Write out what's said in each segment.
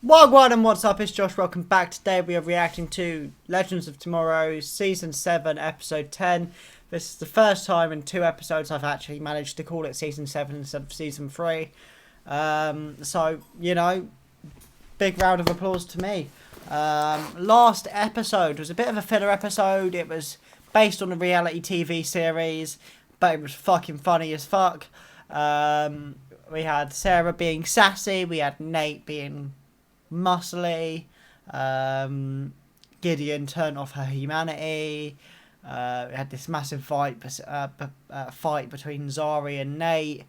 Wagwan and what's up, it's Josh, welcome back. Today we are reacting to Legends of Tomorrow Season 7 Episode 10. This is the first time in 2 episodes I've actually managed to call it Season 7 instead of Season 3. So, you know, big round of applause to me. Last episode was a bit of a filler episode. It was based on a reality TV series, but it was fucking funny as fuck. We had Sarah being sassy, we had Nate being muscly, Gideon turned off her humanity. We had this massive fight between Zari and Nate.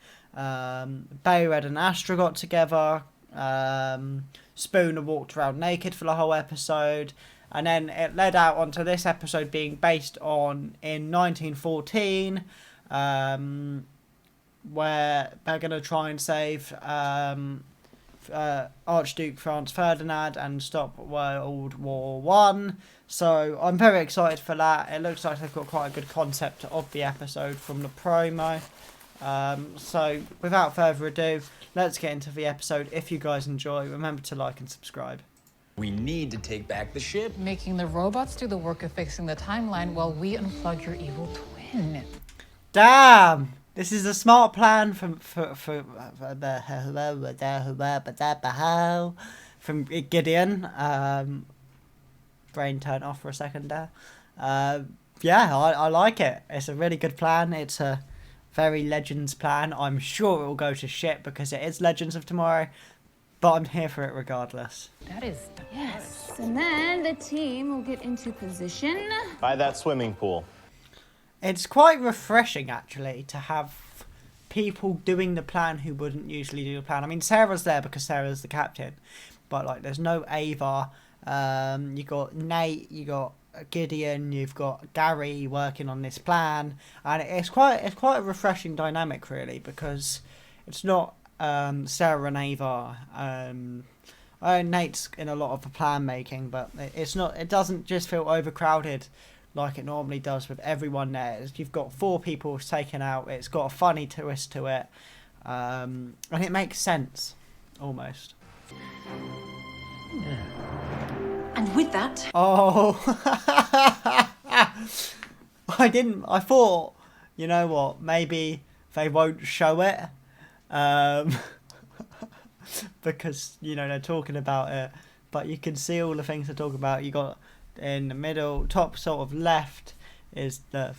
Bayred and Astra got together. Spooner walked around naked for the whole episode. And then it led out onto this episode being based on in 1914, where they're going to try and save Archduke Franz Ferdinand and stop World War One. So I'm very excited for that. It looks like they've got quite a good concept of the episode from the promo. So without further ado, let's get into the episode. If you guys enjoy, remember to like and subscribe. We need to take back the ship. Making the robots do the work of fixing the timeline while we unplug your evil twin. Damn! This is a smart plan from Gideon. Brain turned off for a second there. Yeah, I like it. It's a really good plan. It's a very Legends plan. I'm sure it will go to shit because it is Legends of Tomorrow, but I'm here for it regardless. That is... Yes, and then the team will get into position. By that swimming pool. It's quite refreshing, actually, to have people doing the plan who wouldn't usually do the plan. I mean, Sarah's there because Sarah's the captain, but like, there's no Ava. You got Nate, you got Gideon, you've got Gary working on this plan, and it's quite a refreshing dynamic, really, because it's not Sarah and Ava. Nate's in a lot of the plan making, but it's not. It doesn't just feel overcrowded like it normally does with everyone there. You've got 4 people taken out. It's got a funny twist to it, and it makes sense, almost. And with that... Oh, I thought, you know what, maybe they won't show it, because, you know, they're talking about it, but you can see all the things they're talking about. You got in the middle, top sort of left, is the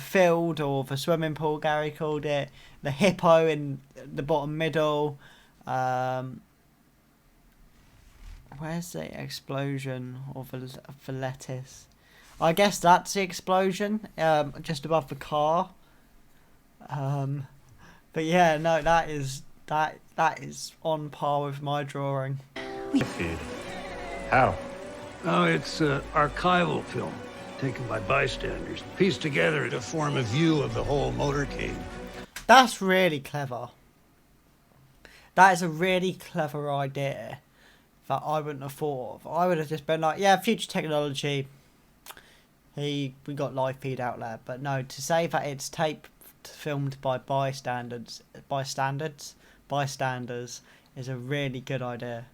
field or the swimming pool, Gary called it. The hippo in the bottom middle. Where's the explosion of the lettuce? I guess that's the explosion, just above the car. But yeah, no, that is on par with my drawing. Feed. How? Oh, it's archival film taken by bystanders, pieced together to form a view of the whole motorcade. That's really clever. That is a really clever idea that I wouldn't have thought of. I would have just been like, yeah, future technology. We got live feed out there, but no, to say that it's tape filmed by bystanders is a really good idea.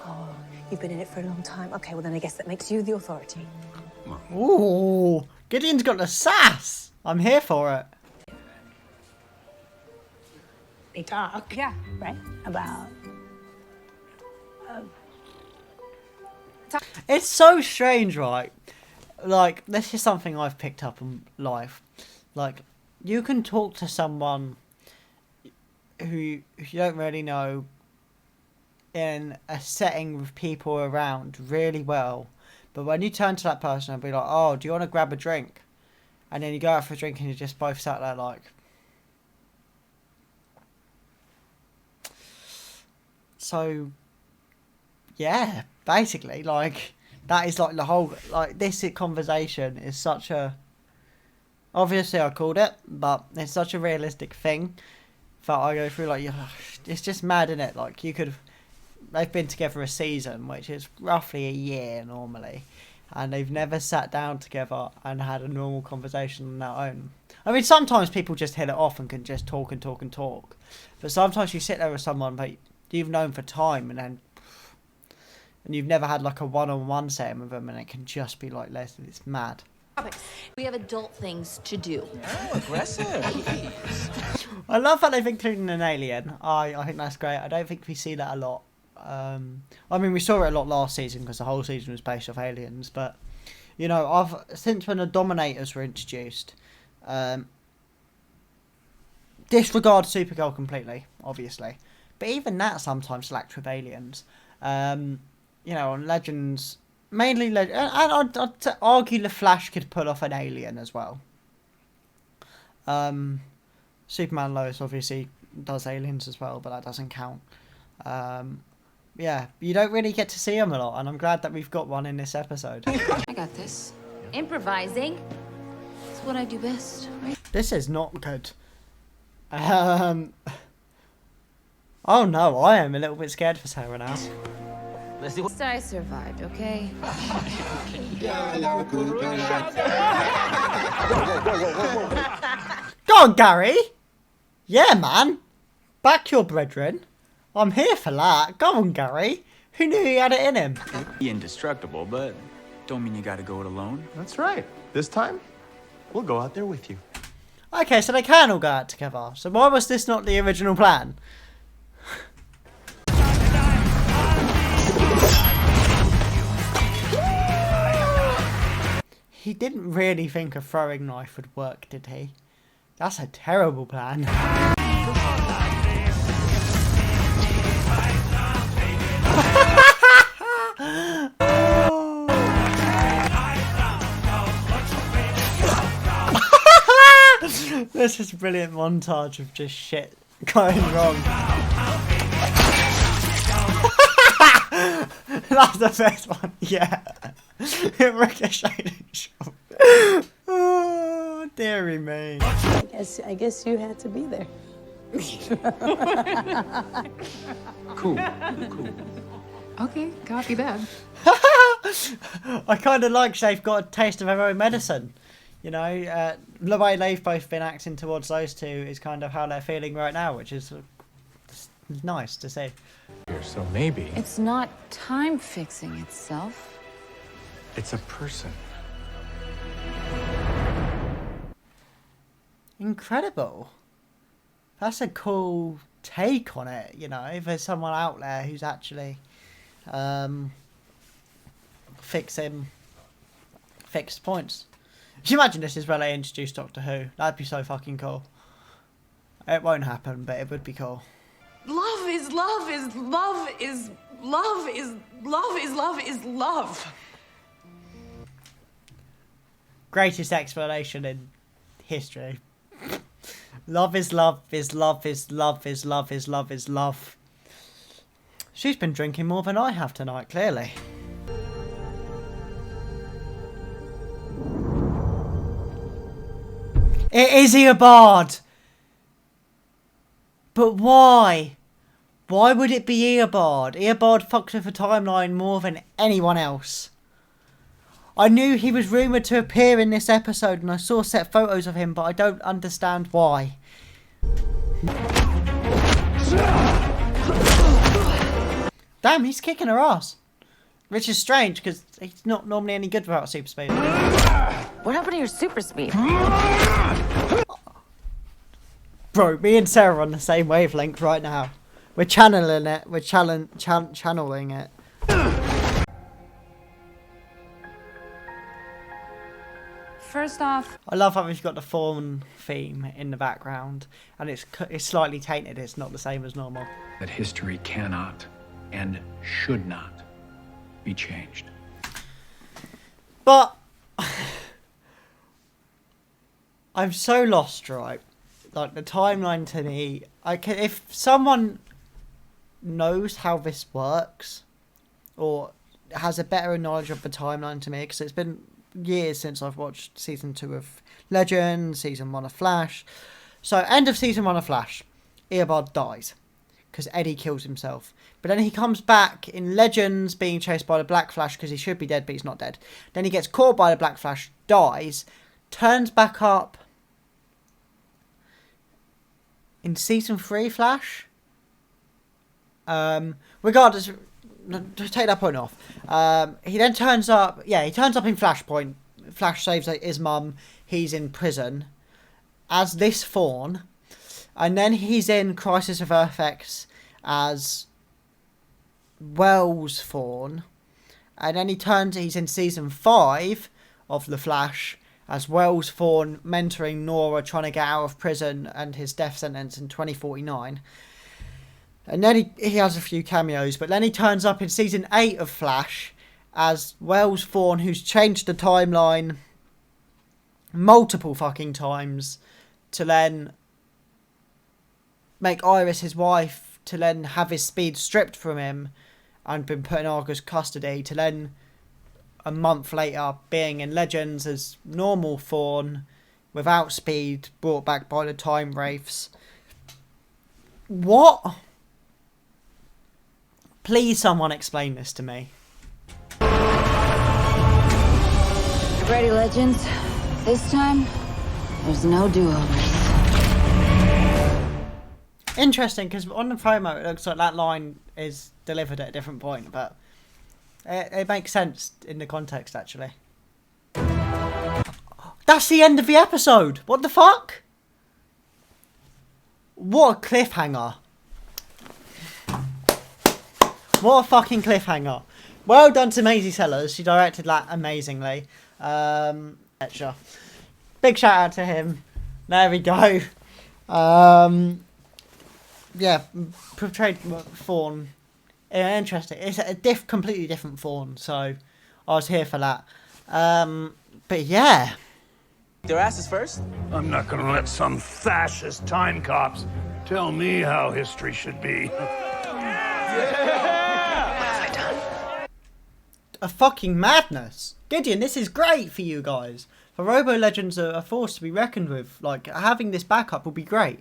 Oh, you've been in it for a long time. Okay, well then I guess that makes you the authority. Ooh, Gideon's got the sass. I'm here for it. They talk, yeah, right, about... It's so strange, right? Like, this is something I've picked up in life. Like, you can talk to someone who you don't really know in a setting with people around really well, but when you turn to that person and be like, oh, do you want to grab a drink? And then you go out for a drink and you just both sat there like... So, yeah, basically, like, that is like the whole, like, this conversation is such a, obviously I called it, but it's such a realistic thing that I go through, like, it's just mad, isn't it? Like, they've been together a season, which is roughly a year normally, and they've never sat down together and had a normal conversation on their own. I mean, sometimes people just hit it off and can just talk and talk and talk, but sometimes you sit there with someone that you've known for time and then and you've never had like a one-on-one setting with them, and it can just be like less. It's mad. We have adult things to do. I love that they've included an alien. I think that's great. I don't think we see that a lot. I mean, we saw it a lot last season because the whole season was based off aliens. But you know, since when the Dominators were introduced, disregard Supergirl completely, obviously. But even that sometimes lacked with aliens. You know, on Legends, mainly Legends, and I'd argue the Flash could pull off an alien as well. Superman Lois obviously does aliens as well, but that doesn't count. Yeah, you don't really get to see them a lot, and I'm glad that we've got one in this episode. I got this. Improvising. It's what I do best. Right? This is not good. Oh no, I am a little bit scared for Sarah now. I survived, okay? Go on, Gary! Yeah, man! Back your brethren. I'm here for that. Go on, Gary. Who knew he had it in him? Be indestructible, but don't mean you gotta go it alone. That's right. This time, we'll go out there with you. Okay, so they can all go out together. So why was this not the original plan? He didn't really think a throwing knife would work, did he? That's a terrible plan. This is a brilliant montage of just shit going wrong. That's the best one, yeah. It ricocheted and shot. Oh, dearie me. I guess you had to be there. Cool. Okay, copy that. I kind of like they've got a taste of their own medicine. You know, the way they've both been acting towards those two is kind of how they're feeling right now, which is nice to see. So maybe It's not time fixing itself. it's a person. Incredible. That's a cool take on it, you know. If there's someone out there who's actually fixed points. Can you imagine this is where they introduce Doctor Who? That'd be so fucking cool. It won't happen, but it would be cool. Love is love is love is love is love is love is love. Greatest explanation in history. Love is love is love is love is love is love is love. She's been drinking more than I have tonight, clearly. It is Eobard! But why? Why would it be Eobard? Eobard fucked with the timeline more than anyone else. I knew he was rumoured to appear in this episode and I saw set photos of him, but I don't understand why. Damn, he's kicking her ass. Which is strange, because he's not normally any good without super speed. What happened to your super speed? Bro, me and Sarah are on the same wavelength right now. We're channeling it. We're channeling it. First off, I love how we've got the Fawn theme in the background, and it's slightly tainted. It's not the same as normal. That history cannot and should not be changed. But I'm so lost, right? Like the timeline to me, if someone knows how this works, or has a better knowledge of the timeline to me, because it's been years since I've watched season 2 of Legend, season 1 of Flash. So end of season 1 of Flash, Eobard dies because Eddie kills himself. But then he comes back in Legends being chased by the Black Flash because he should be dead, but he's not dead. Then he gets caught by the Black Flash, dies, turns back up in season 3 Flash. Regardless, take that point off. He then turns up. Yeah, he turns up in Flashpoint. Flash saves his mum. He's in prison as this Fawn, and then he's in Crisis of Earth X as Wells Fawn, and then he's in season 5 of The Flash as Wells Fawn mentoring Nora trying to get out of prison and his death sentence in 2049. And then he has a few cameos, but then he turns up in season 8 of Flash as Wells Fawn, who's changed the timeline multiple fucking times to then make Iris his wife, to then have his speed stripped from him and been put in Argus custody, to then a month later being in Legends as normal Fawn without speed, brought back by the time wraiths. What? Please someone explain this to me. Ready, Legends? This time, there's no do-overs. Interesting, because on the promo it looks like that line is delivered at a different point, but it makes sense in the context, actually. That's the end of the episode! What the fuck? What a cliffhanger. What a fucking cliffhanger. Well done to Maisie Sellers. She directed that amazingly. Big shout out to him. There we go. Yeah, portrayed Fawn. Interesting. It's a completely different Fawn, so I was here for that. But yeah. Their asses first? I'm not gonna let some fascist time cops tell me how history should be. A fucking madness. Gideon, this is great for you guys. For Robo Legends are a force to be reckoned with. Like, having this backup will be great.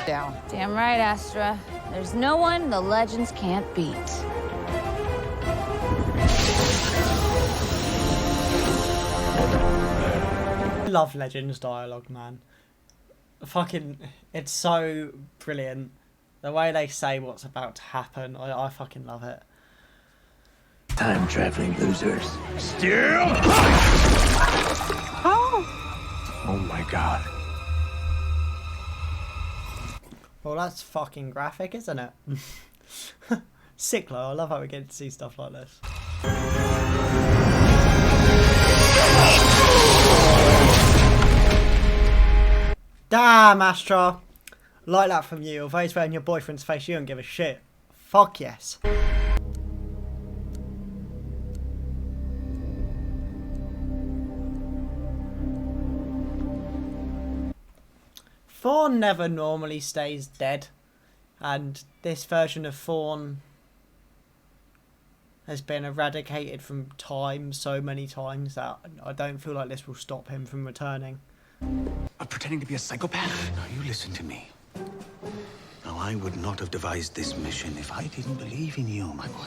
Down. Damn right, Astra. There's no one the Legends can't beat. I love Legends dialogue, man. Fucking, it's so brilliant. The way they say what's about to happen, I fucking love it. Time-traveling losers. Still? Oh my god. Well, that's fucking graphic, isn't it? Sick, though. I love how we get to see stuff like this. Damn, Astra. Like that from you. Although he's wearing your boyfriend's face, you don't give a shit. Fuck yes. Fawn never normally stays dead, and this version of Fawn has been eradicated from time so many times that I don't feel like this will stop him from returning. Pretending to be a psychopath? Now you listen to me. Now I would not have devised this mission if I didn't believe in you, my boy.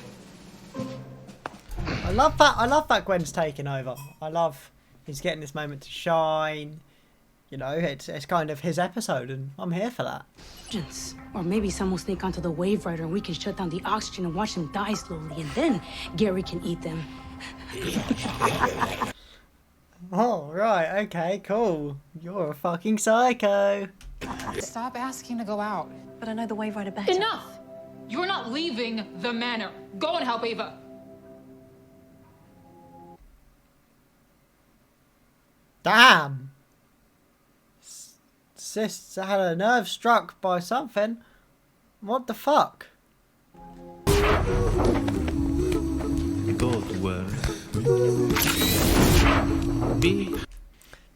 I love that Gwen's taking over. I love he's getting this moment to shine. You know, it's kind of his episode, and I'm here for that. Or maybe some will sneak onto the Wave Rider and we can shut down the oxygen and watch them die slowly, and then Gary can eat them. Oh, right, okay, cool. You're a fucking psycho. Stop asking to go out. But I know the Wave Rider better. Enough! You're not leaving the manor. Go and help Ava. Damn. Sis had her nerve struck by something. What the fuck? God will be.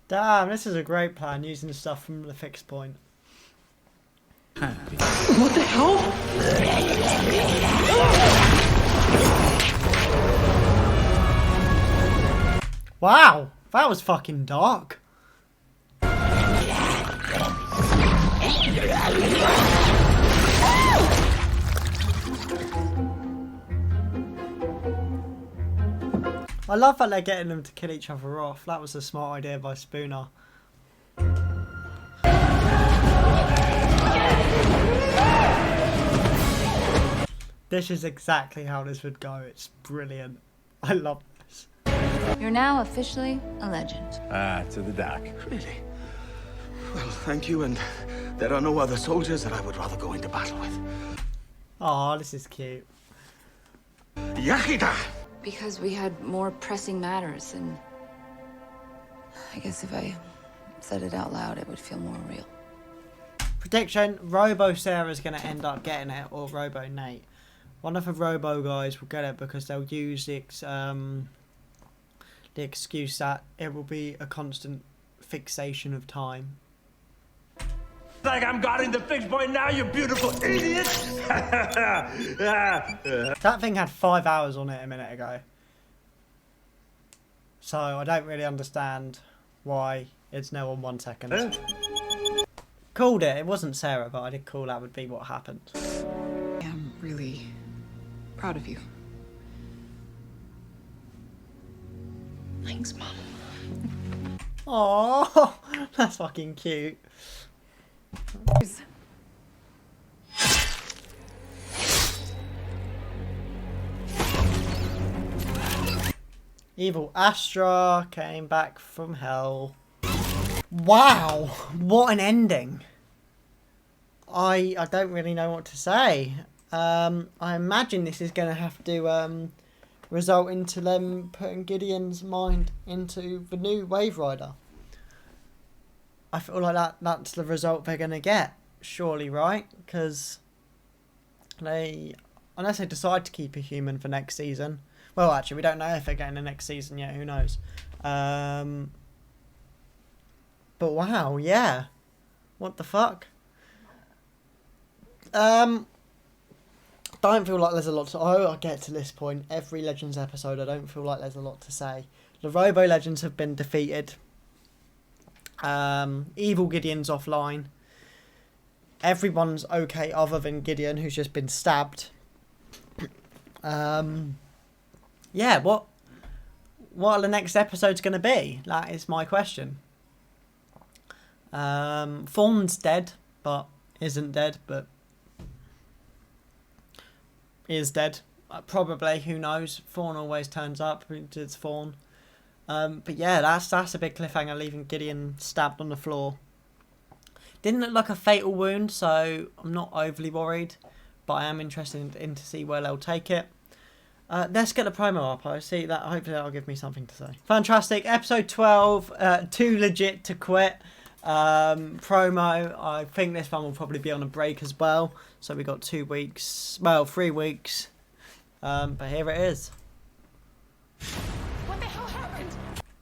Damn, this is a great plan using the stuff from the fixed point. Happy. What the hell? Wow, that was fucking dark. I love that they're getting them to kill each other off. That was a smart idea by Spooner. This is exactly how this would go. It's brilliant. I love this. You're now officially a legend. To the dock. Really? Well, thank you, and there are no other soldiers that I would rather go into battle with. Oh, this is cute. Yakida! Because we had more pressing matters, and I guess if I said it out loud, it would feel more real. Prediction, Robo Sarah's going to end up getting it, or Robo Nate. One of the Robo guys will get it because they'll use the excuse that it will be a constant fixation of time. Like I'm guarding the fixed point now, you beautiful idiot! That thing had 5 hours on it a minute ago. So I don't really understand why it's now on 1 second. Called it. It wasn't Sarah, but I did call that would be what happened. I'm really proud of you. Thanks, Mom. Oh, that's fucking cute. Evil Astra came back from hell. Wow, what an ending. I don't really know what to say. I imagine this is going to have to result into them putting Gideon's mind into the new Wave Rider. I feel like that's the result they're going to get, surely, right? Because unless they decide to keep a human for next season. Well, actually, we don't know if they're getting the next season yet. Who knows? But wow, yeah. What the fuck? Don't feel like there's a lot to... I get to this point. Every Legends episode, I don't feel like there's a lot to say. The Robo Legends have been defeated. Evil Gideon's offline. Everyone's okay other than Gideon, who's just been stabbed. Yeah, what are the next episodes going to be? That is my question. Fawn's dead, but isn't dead, but is dead. Probably, who knows? Fawn always turns up. It's Fawn. But yeah, that's a big cliffhanger, leaving Gideon stabbed on the floor. Didn't look like a fatal wound, so I'm not overly worried, but I am interested in to see where they'll take it. Let's get the promo up. I see that. Hopefully that'll give me something to say. Fantastic. Episode 12, Too Legit to Quit. Promo. I think this one will probably be on a break as well. So we got 2 weeks. Well, 3 weeks. But here it is. What the hell happened?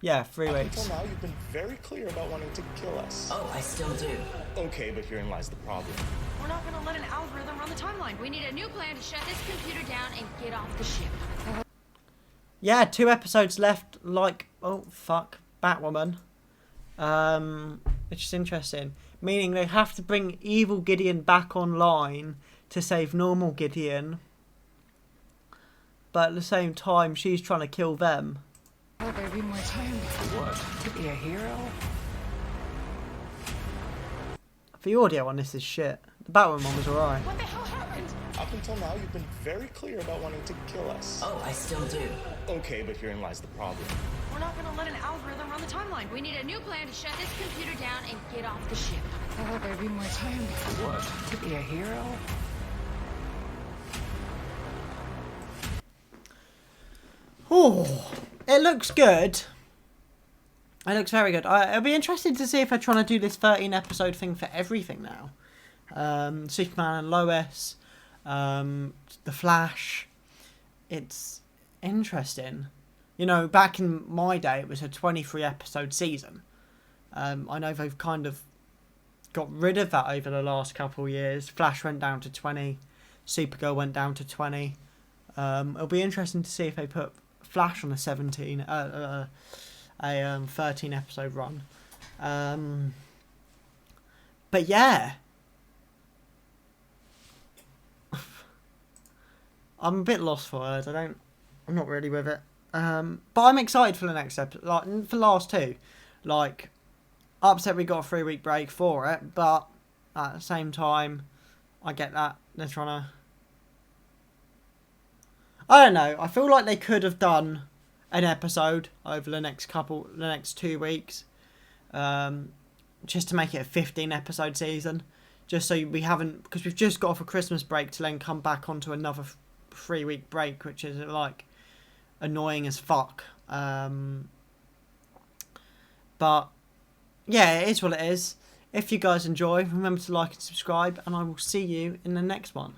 Yeah, 3 weeks. Until now, you've been very clear about wanting to kill us. Oh, I still do. Okay, but herein lies the problem. We're not gonna let an algorithm run the timeline. We need a new plan to shut this computer down and get off the ship. Yeah, 2 episodes left, like, oh, fuck, Batwoman. Which is interesting. Meaning they have to bring evil Gideon back online to save normal Gideon. But at the same time, she's trying to kill them. Oh, baby, more time. What? To be a hero? The audio on this is shit. The Batwoman one was alright. What the hell happened? Up until now, you've been very clear about wanting to kill us. Oh, I still do. Okay, but herein lies the problem. We're not gonna let an algorithm run the timeline. We need a new plan to shut this computer down and get off the ship. Oh, baby, more time. What? To be a hero? Oh, it looks good. It looks very good. It'll be interesting to see if they're trying to do this 13 episode thing for everything now. Superman and Lois, The Flash. It's interesting. You know, back in my day, it was a 23 episode season. I know they've kind of got rid of that over the last couple of years. Flash went down to 20. Supergirl went down to 20. It'll be interesting to see if they put Flash on a 13 episode run. But yeah, I'm a bit lost for words. I'm not really with it. But I'm excited for the next episode. Like for the last 2, like upset we got a 3-week break for it, but at the same time, I get that they're trying to I don't know. I feel like they could have done an episode over the next 2 weeks, just to make it a 15 episode season, just so we haven't, because we've just got off a Christmas break to then come back onto another 3-week break, which is like annoying as fuck. But yeah, it is what it is. If you guys enjoy, remember to like and subscribe, and I will see you in the next one.